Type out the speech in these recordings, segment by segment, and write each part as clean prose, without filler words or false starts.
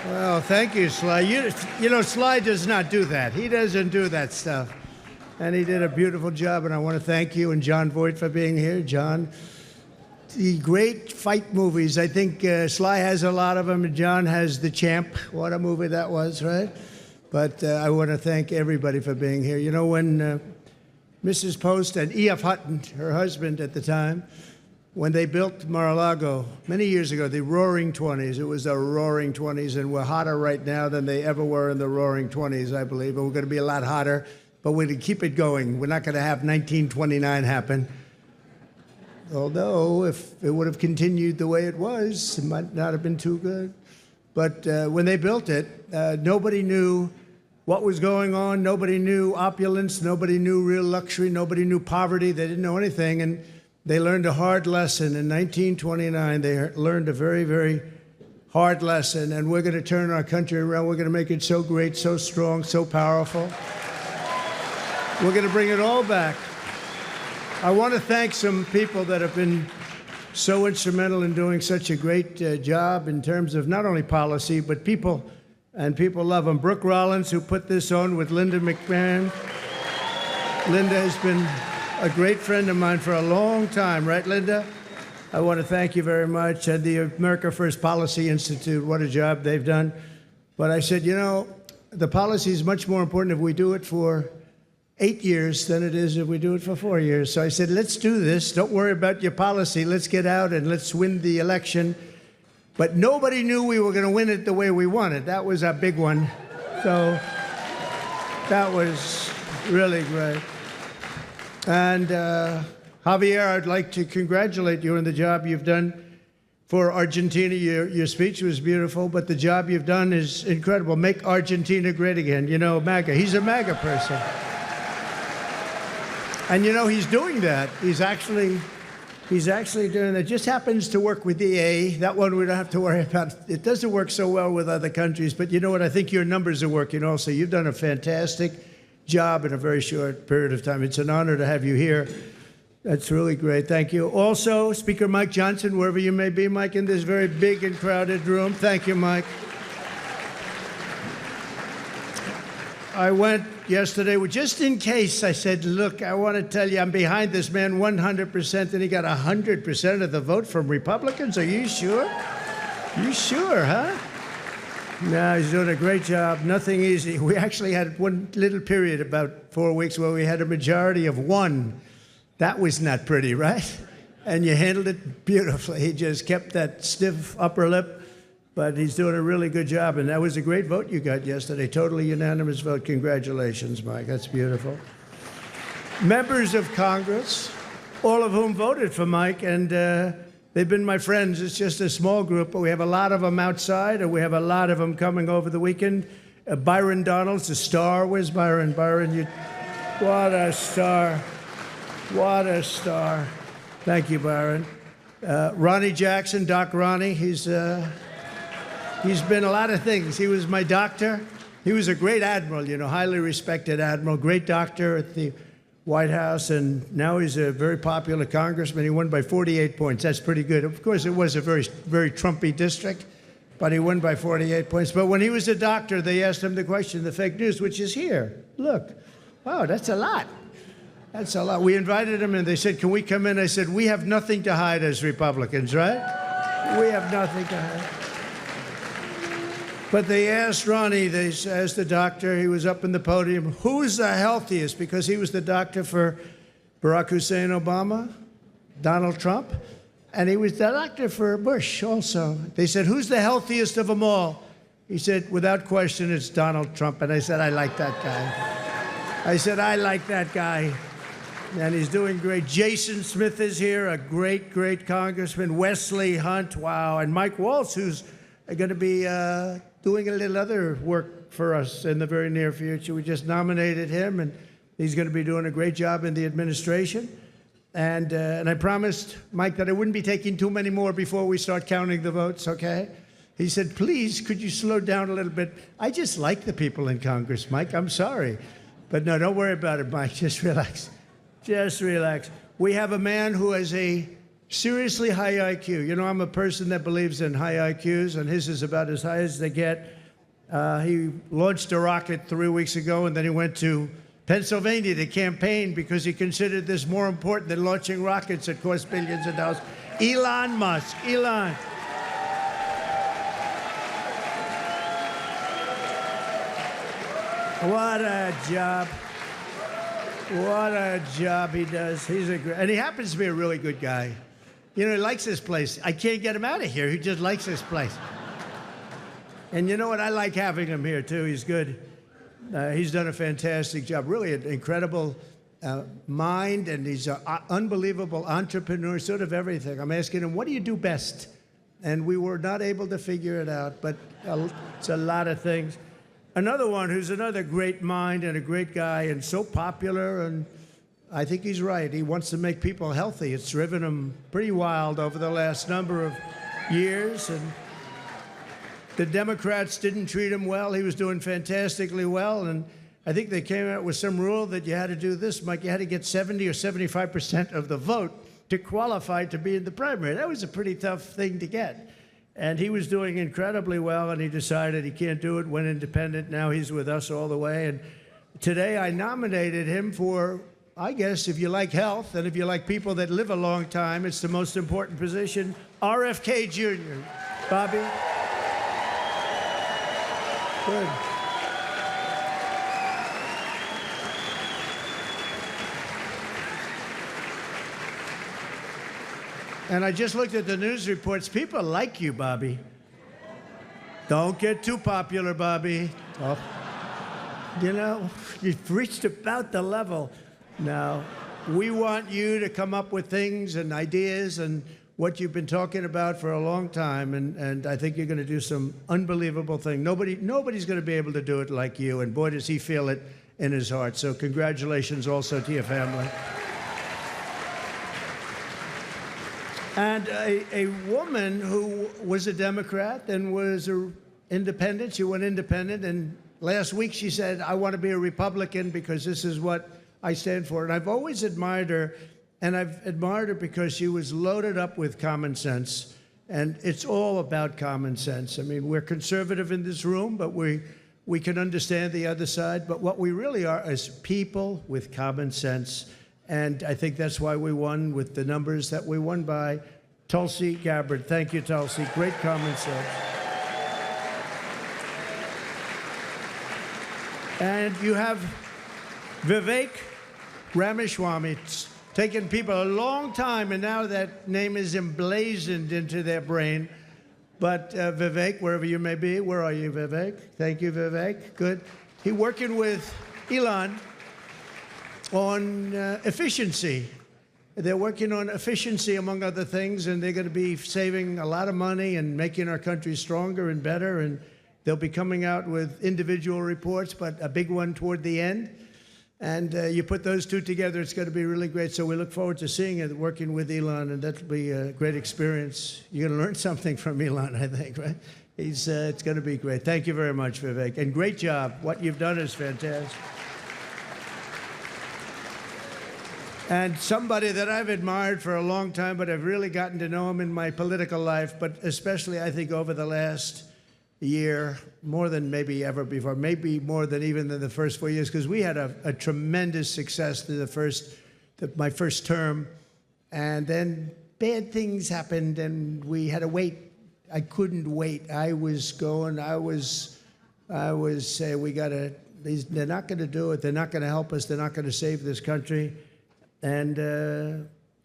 Well, thank you, Sly. You know, Sly does not do that. He doesn't do that stuff. And he did a beautiful job, and I want to thank you and John Voight for being here. John, the great fight movies, I think Sly has a lot of them, and John has The Champ. What a movie that was, right? But I want to thank everybody for being here. You know, when Mrs. Post and E.F. Hutton, her husband at the time, when they built Mar-a-Lago many years ago, the Roaring 20s, it was the Roaring 20s, and we're hotter right now than they ever were in the Roaring 20s, I believe, and we're going to be a lot hotter, but we're going to keep it going. We're not going to have 1929 happen. Although, if it would have continued the way it was, it might not have been too good. But when they built it, nobody knew what was going on. Nobody knew opulence. Nobody knew real luxury. Nobody knew poverty. They didn't know anything. And they learned a hard lesson. In 1929, they learned a very, very hard lesson. And we're going to turn our country around. We're going to make it so great, so strong, so powerful. We're going to bring it all back. I want to thank some people that have been so instrumental in doing such a great job in terms of not only policy, but people, and people love them. Brooke Rollins, who put this on with Linda McMahon. Linda has been a great friend of mine for a long time, right, Linda? I want to thank you very much. And the America First Policy Institute, what a job they've done. But I said, you know, the policy is much more important if we do it for 8 years than it is if we do it for 4 years. So I said, let's do this. Don't worry about your policy. Let's get out and let's win the election. But nobody knew we were going to win it the way we wanted. That was a big one. So that was really great. And Javier, I'd like to congratulate you on the job you've done for Argentina. Your speech was beautiful, but the job you've done is incredible. Make Argentina great again. You know, MAGA. He's a MAGA person. And you know, he's doing that. He's actually doing that. Just happens to work with EA. That one we don't have to worry about. It doesn't work so well with other countries, but you know what? I think your numbers are working also. You've done a fantastic job in a very short period of time. It's an honor to have you here. That's really great. Thank you. Also, Speaker Mike Johnson, wherever you may be, Mike, in this very big and crowded room. Thank you, Mike. I went yesterday, just in case, I said, look, I want to tell you, I'm behind this man 100%, and he got 100% of the vote from Republicans. Are you sure? You sure, huh? No, he's doing a great job. Nothing easy. We actually had one little period, about 4 weeks, where we had a majority of 1. That was not pretty, right? And you handled it beautifully. He just kept that stiff upper lip. But he's doing a really good job, and that was a great vote you got yesterday. Totally unanimous vote. Congratulations, Mike. That's beautiful. Members of Congress, all of whom voted for Mike, and they've been my friends. It's just a small group, but we have a lot of them outside, and we have a lot of them coming over the weekend. Byron Donalds, the star. Where's Byron? Byron, what a star. What a star. Thank you, Byron. Ronnie Jackson, Doc Ronnie, He's been a lot of things. He was my doctor. He was a great admiral, you know, highly respected admiral, great doctor at the White House, and now he's a very popular congressman. He won by 48 points. That's pretty good. Of course, it was a very, very Trumpy district, but he won by 48 points. But when he was a doctor, they asked him the question, the fake news, which is here. Look, wow, that's a lot. That's a lot. We invited him, and they said, can we come in? I said, we have nothing to hide as Republicans, right? We have nothing to hide. But they asked Ronnie, they asked the doctor, he was up in the podium, who's the healthiest? Because he was the doctor for Barack Hussein Obama, Donald Trump, and he was the doctor for Bush also. They said, who's the healthiest of them all? He said, without question, it's Donald Trump. And I said, I like that guy. I said, I like that guy. And he's doing great. Jason Smith is here, a great, great congressman. Wesley Hunt, wow. And Mike Waltz, who's going to be doing a little other work for us in the very near future. We just nominated him, and he's going to be doing a great job in the administration. And I promised Mike that I wouldn't be taking too many more before we start counting the votes, okay? He said, please, could you slow down a little bit? I just like the people in Congress, Mike. I'm sorry. But no, don't worry about it, Mike. Just relax. Just relax. We have a man who has a seriously high IQ. You know, I'm a person that believes in high IQs, and his is about as high as they get. He launched a rocket 3 weeks ago, and then he went to Pennsylvania to campaign because he considered this more important than launching rockets that cost billions of dollars. Elon Musk. Elon. What a job. What a job he does. And he happens to be a really good guy. You know, he likes this place. I can't get him out of here. He just likes this place. And you know what? I like having him here, too. He's good. He's done a fantastic job. Really an incredible mind, and he's an unbelievable entrepreneur, sort of everything. I'm asking him, what do you do best? And we were not able to figure it out, but it's a lot of things. Another one who's another great mind and a great guy and so popular, and I think he's right. He wants to make people healthy. It's driven him pretty wild over the last number of years, and the Democrats didn't treat him well. He was doing fantastically well, and I think they came out with some rule that you had to do this, Mike. You had to get 70 or 75% of the vote to qualify to be in the primary. That was a pretty tough thing to get. And he was doing incredibly well, and he decided he can't do it, went independent. Now he's with us all the way. And today I nominated him for, I guess, if you like health and if you like people that live a long time, it's the most important position, RFK Jr. Bobby? Good. And I just looked at the news reports. People like you, Bobby. Don't get too popular, Bobby. Oh. You know, you've reached about the level. Now, we want you to come up with things and ideas and what you've been talking about for a long time, and I think you're going to do some unbelievable thing. Nobody's going to be able to do it like you, and boy, does he feel it in his heart. So congratulations also to your family. And a woman who was a Democrat and was an independent, she went independent, and last week she said, I want to be a Republican because this is what I stand for. And I've always admired her, and I've admired her because she was loaded up with common sense. And it's all about common sense. I mean, we're conservative in this room, but we can understand the other side. But what we really are is people with common sense. And I think that's why we won with the numbers that we won by. Tulsi Gabbard. Thank you, Tulsi. Great common sense. And you have Vivek Ramaswamy. It's taken people a long time, and now that name is emblazoned into their brain. But Vivek, wherever you may be, where are you, Vivek? Thank you, Vivek. Good. He's working with Elon on efficiency. They're working on efficiency, among other things, and they're going to be saving a lot of money and making our country stronger and better, and they'll be coming out with individual reports, but a big one toward the end. And you put those two together, it's going to be really great. So we look forward to seeing it, working with Elon, and that'll be a great experience. You're going to learn something from Elon, I think, right? It's going to be great. Thank you very much, Vivek. And great job. What you've done is fantastic. And somebody that I've admired for a long time, but I've really gotten to know him in my political life, but especially, I think, over the last year, more than maybe ever before, maybe more than even than the first 4 years, because we had a tremendous success through my first term, and then bad things happened, and we had to wait. I couldn't wait. I was saying, they're not going to do it. They're not going to help us. They're not going to save this country. And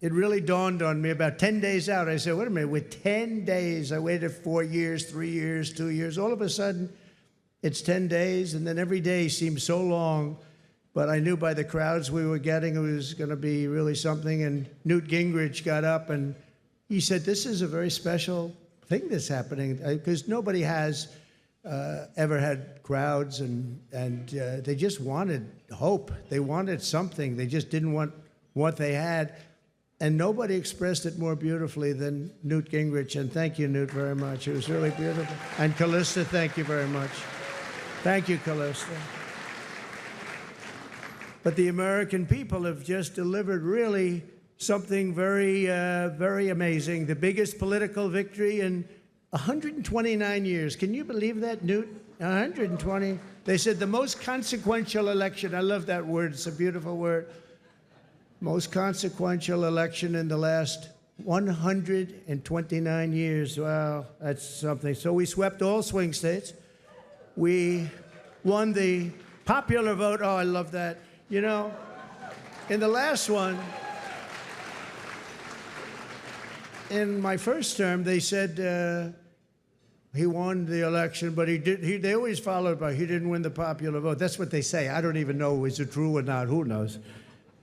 it really dawned on me about 10 days out. I said, wait a minute, with 10 days, I waited 4 years, 3 years, 2 years. All of a sudden, it's 10 days, and then every day seemed so long. But I knew by the crowds we were getting, it was going to be really something. And Newt Gingrich got up, and he said, this is a very special thing that's happening, because nobody has ever had crowds, and they just wanted hope. They wanted something. They just didn't want what they had. And nobody expressed it more beautifully than Newt Gingrich. And thank you, Newt, very much. It was really beautiful. And Callista, thank you very much. Thank you, Callista. But the American people have just delivered really something very, very amazing. The biggest political victory in 129 years. Can you believe that, Newt? 120. They said the most consequential election. I love that word. It's a beautiful word. Most consequential election in the last 129 years. Wow, that's something. So we swept all swing states. We won the popular vote. Oh, I love that. You know, in the last one, in my first term, they said he won the election, but they always followed by he didn't win the popular vote. That's what they say. I don't even know is it true or not. Who knows?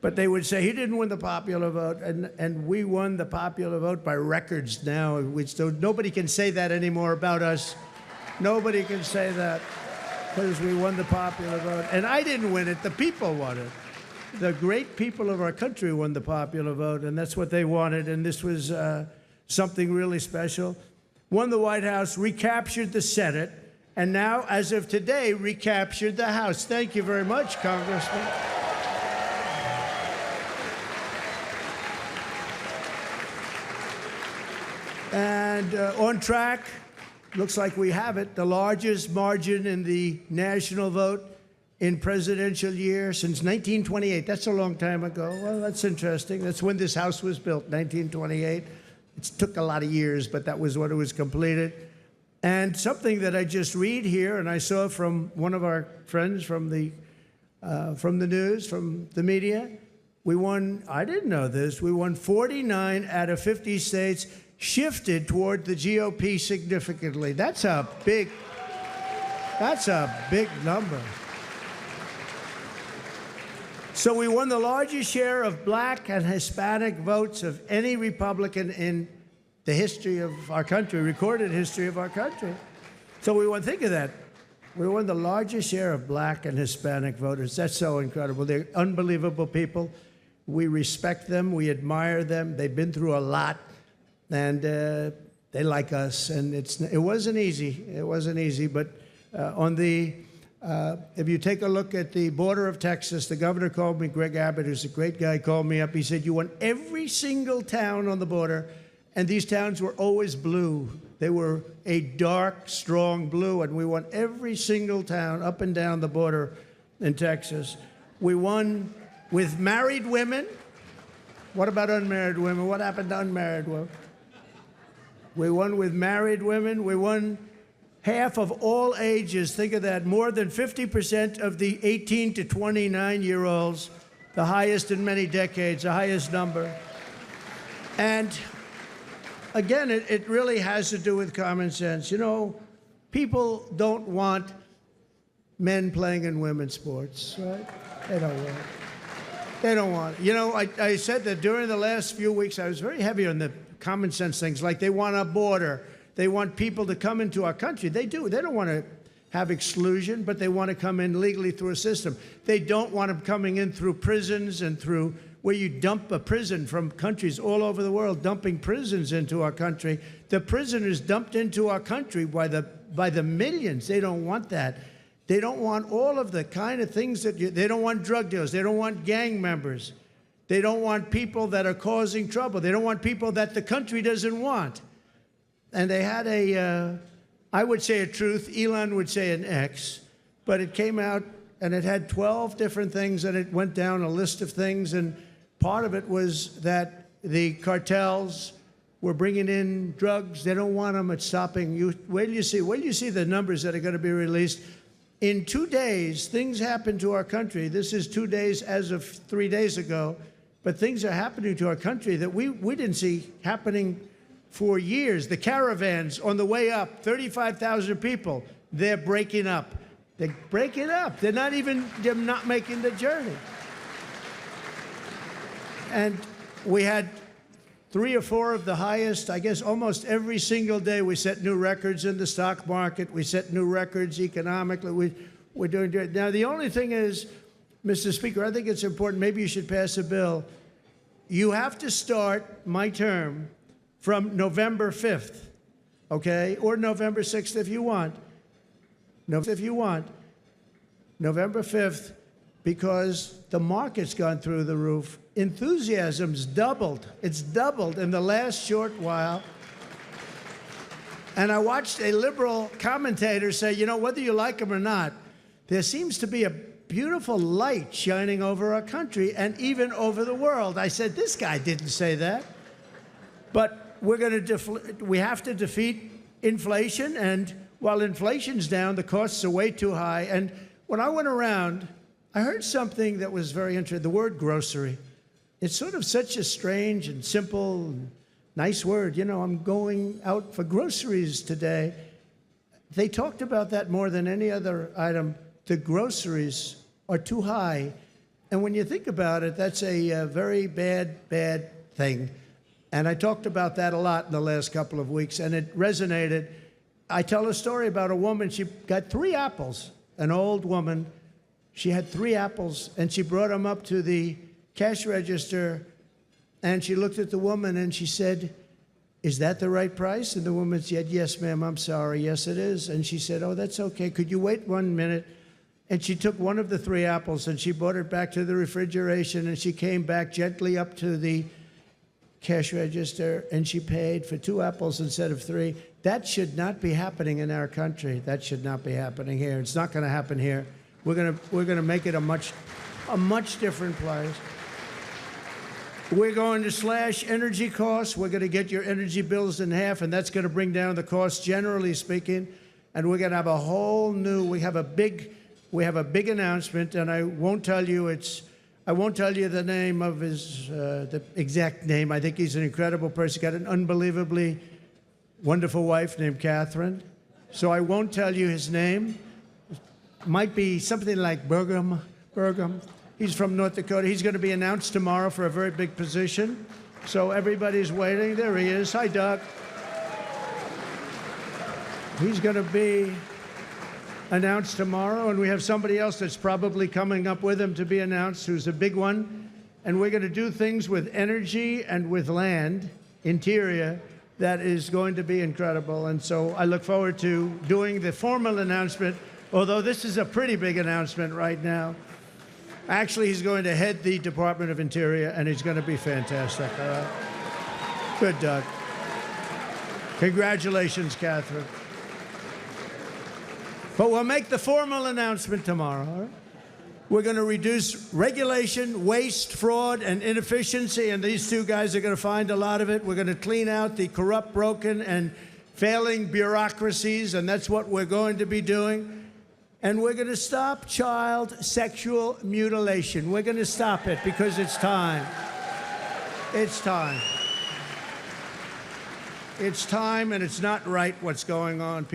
But they would say he didn't win the popular vote, and we won the popular vote by records now. So nobody can say that anymore about us. Nobody can say that because we won the popular vote. And I didn't win it. The people won it. The great people of our country won the popular vote, and that's what they wanted. And this was something really special. Won the White House, recaptured the Senate, and now, as of today, recaptured the House. Thank you very much, Congressman. And on track, looks like we have it, the largest margin in the national vote in presidential year since 1928. That's a long time ago. Well, that's interesting. That's when this House was built, 1928. It took a lot of years, but that was when it was completed. And something that I just read here, and I saw from one of our friends from the news, from the media, we won, I didn't know this, we won 49 out of 50 states, shifted toward the GOP significantly. That's a big number. So we won the largest share of black and Hispanic votes of any Republican in the history of our country, recorded history of our country. So we won, think of that. We won the largest share of black and Hispanic voters. That's so incredible. They're unbelievable people. We respect them. We admire them. They've been through a lot. And they like us, and it wasn't easy. It wasn't easy, but if you take a look at the border of Texas, the governor called me, Greg Abbott, who's a great guy, called me up. He said, you won every single town on the border, and these towns were always blue. They were a dark, strong blue, and we won every single town up and down the border in Texas. We won with married women. What about unmarried women? What happened to unmarried women? We won with married women. We won half of all ages. Think of that. More than 50% of the 18 to 29-year-olds, the highest in many decades, the highest number. And again, it really has to do with common sense. You know, people don't want men playing in women's sports, right? They don't want it. They don't want it. You know, I said that during the last few weeks, I was very heavy on the common sense things, like they want a border. They want people to come into our country. They do. They don't want to have exclusion, but they want to come in legally through a system. They don't want them coming in through prisons and through where you dump a prison from countries all over the world, dumping prisons into our country. The prisoners dumped into our country by the millions. They don't want that. They don't want all of the kind of things that they don't want drug dealers. They don't want gang members. They don't want people that are causing trouble. They don't want people that the country doesn't want. And they had I would say a truth, Elon would say an X, but it came out and it had 12 different things, and it went down a list of things, and part of it was that the cartels were bringing in drugs. They don't want them at stopping. Wait till you see the numbers that are going to be released. In 2 days, things happened to our country. This is 2 days as of 3 days ago, but things are happening to our country that we didn't see happening for years. The caravans on the way up, 35,000 people, they're breaking up. They're breaking up. They're not making the journey. And we had 3 or 4 of the highest, I guess almost every single day we set new records in the stock market. We set new records economically. We're doing good. Now, the only thing is, Mr. Speaker, I think it's important, maybe you should pass a bill. You have to start my term from November 5th, okay? Or November 6th if you want. November 5th, because the market's gone through the roof. Enthusiasm's doubled. It's doubled in the last short while. And I watched a liberal commentator say, you know, whether you like him or not, there seems to be a beautiful light shining over our country and even over the world. I said, this guy didn't say that. But we have to defeat inflation, and while inflation's down, the costs are way too high. And when I went around, I heard something that was very interesting, the word grocery. It's sort of such a strange and simple and nice word. You know, I'm going out for groceries today. They talked about that more than any other item. The groceries are too high. And when you think about it, that's a very bad thing. And I talked about that a lot in the last couple of weeks, and it resonated. I tell a story about a woman. She got 3 apples, an old woman. She had 3 apples, and she brought them up to the cash register, and she looked at the woman, and she said, is that the right price? And the woman said, yes, ma'am, I'm sorry. Yes, it is. And she said, oh, that's okay. Could you wait 1 minute? And she took one of the 3 apples, and she brought it back to the refrigeration, and she came back gently up to the cash register, and she paid for 2 apples instead of 3. That should not be happening in our country. That should not be happening here. It's not going to happen here. We're going to make it a much different place. We're going to slash energy costs. We're going to get your energy bills in half, and that's going to bring down the costs, generally speaking. And we're going to have a whole new. We have a big announcement, and I won't tell you the name of his the exact name. I think he's an incredible person. He's got an unbelievably wonderful wife named Catherine. So I won't tell you his name. Might be something like Burgum. He's from North Dakota. He's going to be announced tomorrow for a very big position. So everybody's waiting. There he is. Hi, Doug. He's going to be announced tomorrow, and we have somebody else that's probably coming up with him to be announced, who's a big one. And we're going to do things with energy and with land, interior, that is going to be incredible. And so I look forward to doing the formal announcement, although this is a pretty big announcement right now. Actually, he's going to head the Department of Interior, and he's going to be fantastic. All right? Good, Doug. Congratulations, Catherine. But we'll make the formal announcement tomorrow. All right? We're going to reduce regulation, waste, fraud, and inefficiency, and these 2 guys are going to find a lot of it. We're going to clean out the corrupt, broken, and failing bureaucracies, and that's what we're going to be doing. And we're going to stop child sexual mutilation. We're going to stop it because it's time. It's time. It's time, and it's not right what's going on.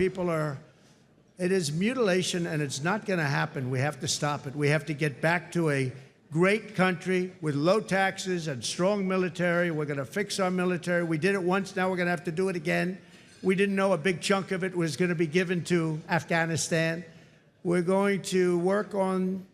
It is mutilation, and it's not going to happen. We have to stop it. We have to get back to a great country with low taxes and strong military. We're going to fix our military. We did it once. Now we're going to have to do it again. We didn't know a big chunk of it was going to be given to Afghanistan. We're going to work on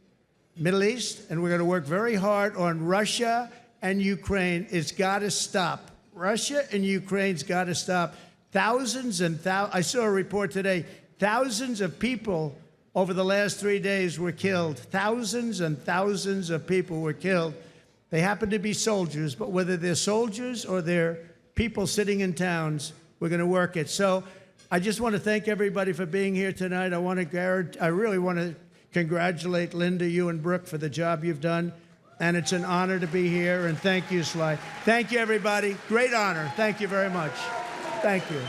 Middle East, and we're going to work very hard on Russia and Ukraine. It's got to stop. Russia and Ukraine's got to stop. Thousands and thousands. I saw a report today. Thousands of people over the last 3 days were killed. Thousands and thousands of people were killed. They happen to be soldiers, but whether they're soldiers or they're people sitting in towns, we're going to work it. So I just want to thank everybody for being here tonight. I really want to congratulate Linda, you and Brooke for the job you've done. And it's an honor to be here. And thank you, Sly. Thank you, everybody. Great honor. Thank you very much. Thank you.